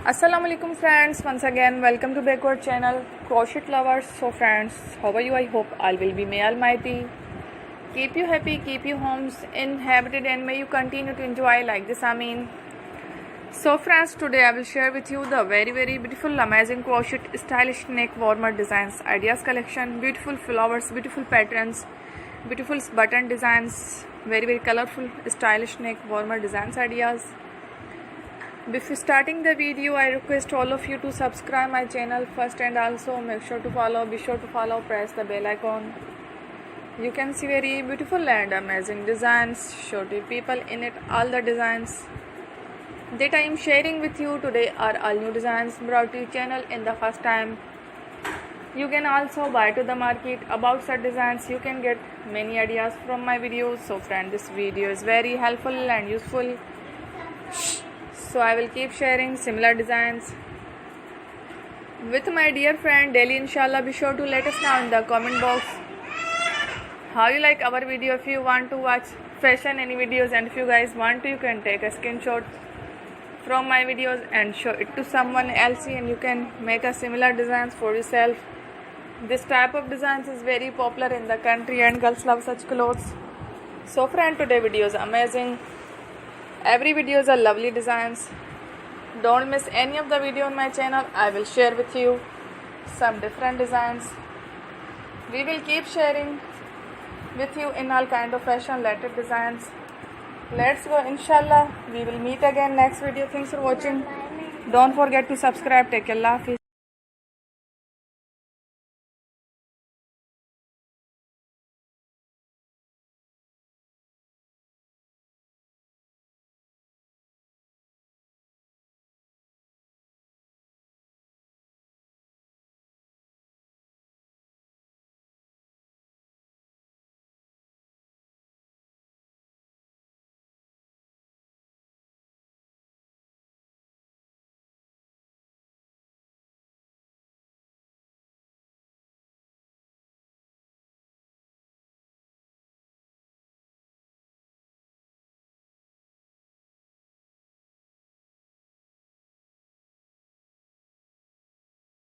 Assalamualaikum friends, once again welcome to backward channel Crochet lovers. So friends, how are you? I hope all will be may almighty keep you happy, keep you homes inhabited, and may you continue to enjoy like this. So friends, today I will share with you the very beautiful amazing crochet stylish neck warmer designs ideas collection. Beautiful flowers, beautiful patterns, beautiful button designs, very colorful stylish neck warmer designs ideas. Before starting the video, I request all of you to subscribe my channel first, and also be sure to follow, press the bell icon. You can see very beautiful and amazing designs, show to people in it. All the designs that I am sharing with you today are all new designs brought to your channel in the first time. You can also buy to the market about such designs. You can get many ideas from my videos. So friend, this video is very helpful and useful. So I will keep sharing similar designs with my dear friend daily, inshallah. Be sure to let us know in the comment box how you like our video. If you want to watch fashion any videos, and if you guys want to, you can take a screenshot from my videos and show it to someone else, and you can make a similar designs for yourself. This type of designs is very popular in the country and girls love such clothes. So friend, today video is amazing. Every video is a lovely designs. Don't miss any of the video on my channel. I will share with you some different designs. We will keep sharing with you in all kind of fashion related designs. Let's go, inshallah. We will meet again next video. Thanks for watching. Don't forget to subscribe. Take care. Allah Hafiz.